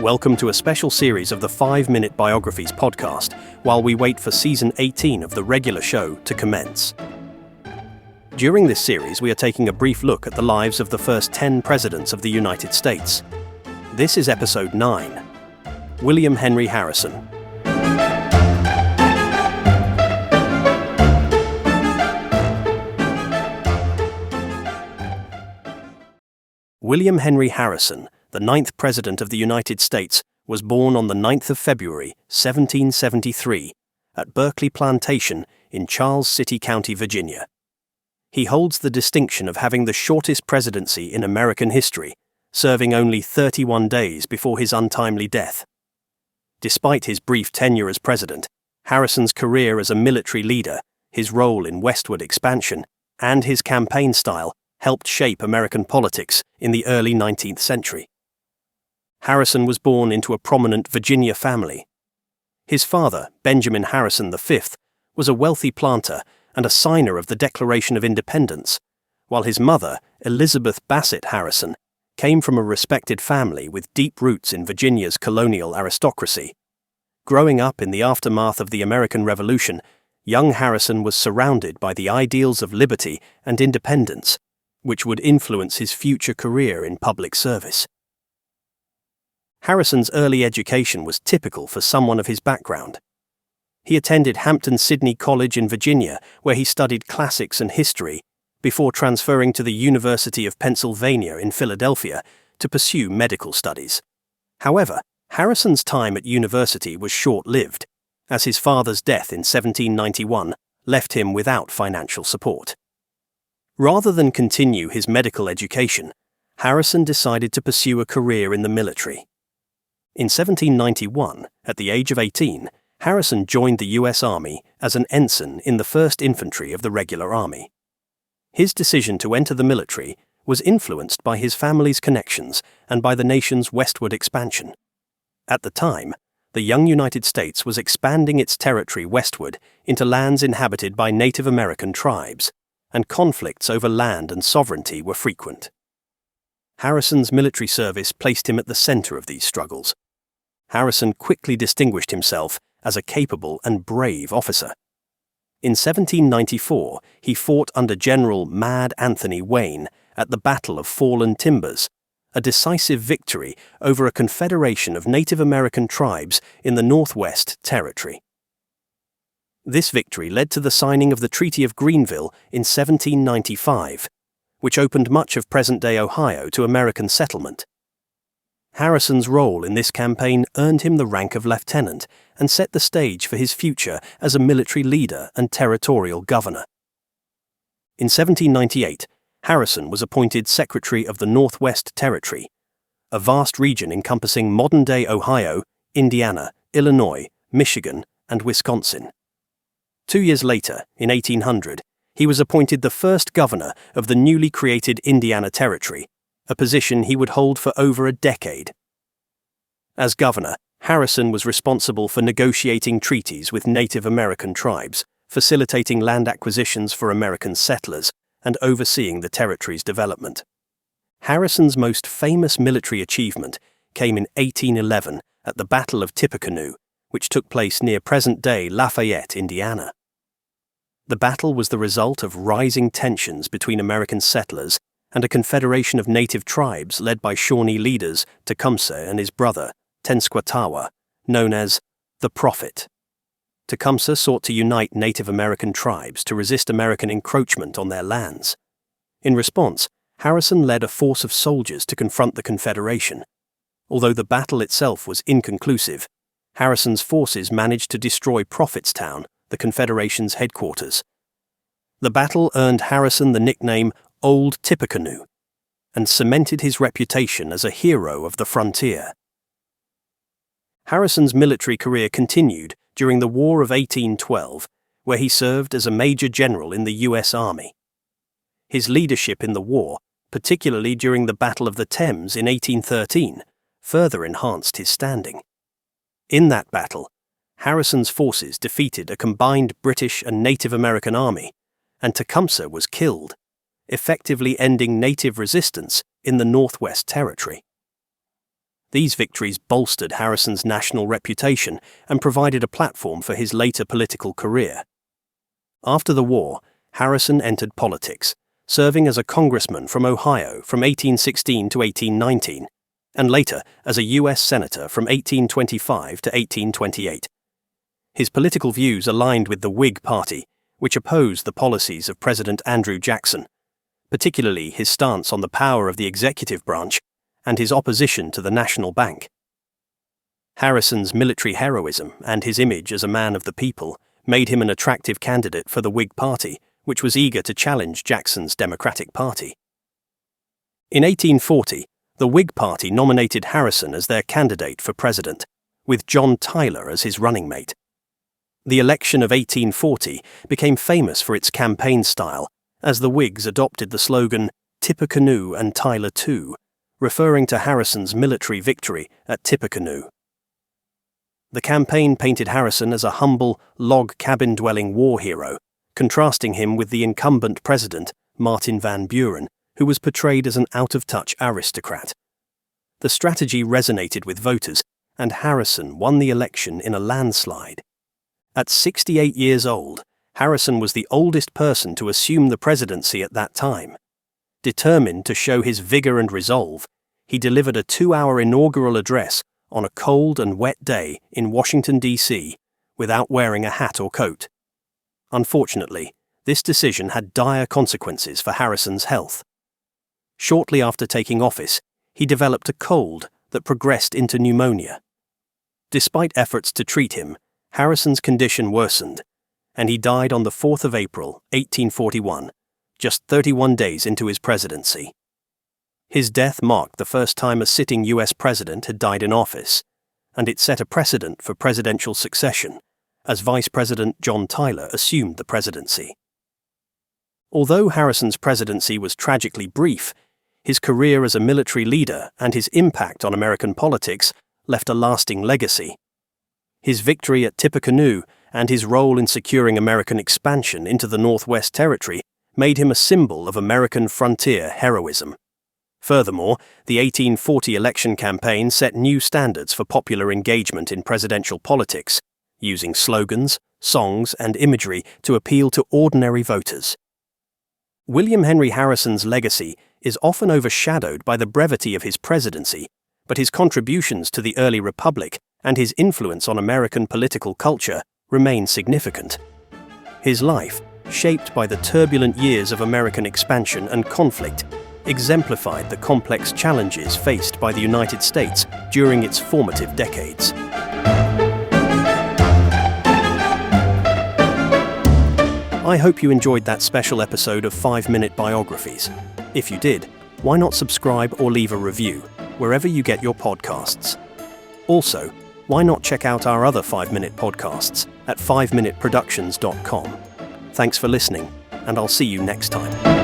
Welcome to a special series of the 5-Minute Biographies podcast while we wait for Season 18 of the regular show to commence. During this series, we are taking a brief look at the lives of the first 10 presidents of the United States. This is Episode 9, William Henry Harrison. William Henry Harrison, the 9th President of the United States, was born on the 9th of February, 1773, at Berkeley Plantation in Charles City County, Virginia. He holds the distinction of having the shortest presidency in American history, serving only 31 days before his untimely death. Despite his brief tenure as president, Harrison's career as a military leader, his role in westward expansion, and his campaign style helped shape American politics in the early 19th century. Harrison was born into a prominent Virginia family. His father, Benjamin Harrison V, was a wealthy planter and a signer of the Declaration of Independence, while his mother, Elizabeth Bassett Harrison, came from a respected family with deep roots in Virginia's colonial aristocracy. Growing up in the aftermath of the American Revolution, young Harrison was surrounded by the ideals of liberty and independence, which would influence his future career in public service. Harrison's early education was typical for someone of his background. He attended Hampton-Sydney College in Virginia, where he studied classics and history, before transferring to the University of Pennsylvania in Philadelphia to pursue medical studies. However, Harrison's time at university was short-lived, as his father's death in 1791 left him without financial support. Rather than continue his medical education, Harrison decided to pursue a career in the military. In 1791, at the age of 18, Harrison joined the U.S. Army as an ensign in the 1st Infantry of the Regular Army. His decision to enter the military was influenced by his family's connections and by the nation's westward expansion. At the time, the young United States was expanding its territory westward into lands inhabited by Native American tribes, and conflicts over land and sovereignty were frequent. Harrison's military service placed him at the center of these struggles. Harrison quickly distinguished himself as a capable and brave officer. In 1794, he fought under General Mad Anthony Wayne at the Battle of Fallen Timbers, a decisive victory over a confederation of Native American tribes in the Northwest Territory. This victory led to the signing of the Treaty of Greenville in 1795, which opened much of present-day Ohio to American settlement. Harrison's role in this campaign earned him the rank of lieutenant and set the stage for his future as a military leader and territorial governor. In 1798, Harrison was appointed Secretary of the Northwest Territory, a vast region encompassing modern-day Ohio, Indiana, Illinois, Michigan, and Wisconsin. 2 years later, in 1800, he was appointed the first governor of the newly created Indiana Territory, a position he would hold for over a decade. As governor, Harrison was responsible for negotiating treaties with Native American tribes, facilitating land acquisitions for American settlers, and overseeing the territory's development. Harrison's most famous military achievement came in 1811 at the Battle of Tippecanoe, which took place near present-day Lafayette, Indiana. The battle was the result of rising tensions between American settlers and a confederation of native tribes led by Shawnee leaders Tecumseh and his brother, Tenskwatawa, known as the Prophet. Tecumseh sought to unite Native American tribes to resist American encroachment on their lands. In response, Harrison led a force of soldiers to confront the Confederation. Although the battle itself was inconclusive, Harrison's forces managed to destroy Prophetstown, the Confederation's headquarters. The battle earned Harrison the nickname Old Tippecanoe and cemented his reputation as a hero of the frontier. Harrison's military career continued during the War of 1812, where he served as a major general in the U.S. Army. His leadership in the war, particularly during the Battle of the Thames in 1813, further enhanced his standing. In that battle, Harrison's forces defeated a combined British and Native American army, and Tecumseh was killed, effectively ending native resistance in the Northwest Territory. These victories bolstered Harrison's national reputation and provided a platform for his later political career. After the war, Harrison entered politics, serving as a congressman from Ohio from 1816 to 1819, and later as a U.S. Senator from 1825 to 1828. His political views aligned with the Whig Party, which opposed the policies of President Andrew Jackson, particularly his stance on the power of the executive branch and his opposition to the National Bank. Harrison's military heroism and his image as a man of the people made him an attractive candidate for the Whig Party, which was eager to challenge Jackson's Democratic Party. In 1840, the Whig Party nominated Harrison as their candidate for president, with John Tyler as his running mate. The election of 1840 became famous for its campaign style, as the Whigs adopted the slogan, "Tippecanoe and Tyler too," referring to Harrison's military victory at Tippecanoe. The campaign painted Harrison as a humble, log cabin-dwelling war hero, contrasting him with the incumbent president, Martin Van Buren, who was portrayed as an out-of-touch aristocrat. The strategy resonated with voters, and Harrison won the election in a landslide. At 68 years old, Harrison was the oldest person to assume the presidency at that time. Determined to show his vigor and resolve, he delivered a 2-hour inaugural address on a cold and wet day in Washington, D.C., without wearing a hat or coat. Unfortunately, this decision had dire consequences for Harrison's health. Shortly after taking office, he developed a cold that progressed into pneumonia. Despite efforts to treat him, Harrison's condition worsened, and he died on the 4th of April, 1841, just 31 days into his presidency. His death marked the first time a sitting U.S. president had died in office, and it set a precedent for presidential succession, as Vice President John Tyler assumed the presidency. Although Harrison's presidency was tragically brief, his career as a military leader and his impact on American politics left a lasting legacy. His victory at Tippecanoe and his role in securing American expansion into the Northwest Territory made him a symbol of American frontier heroism. Furthermore, the 1840 election campaign set new standards for popular engagement in presidential politics, using slogans, songs, and imagery to appeal to ordinary voters. William Henry Harrison's legacy is often overshadowed by the brevity of his presidency, but his contributions to the early republic and his influence on American political culture remain significant. His life, shaped by the turbulent years of American expansion and conflict, exemplified the complex challenges faced by the United States during its formative decades. I hope you enjoyed that special episode of 5-Minute Biographies. If you did, why not subscribe or leave a review wherever you get your podcasts? Also, why not check out our other 5-minute podcasts at 5minuteproductions.com. Thanks for listening, and I'll see you next time.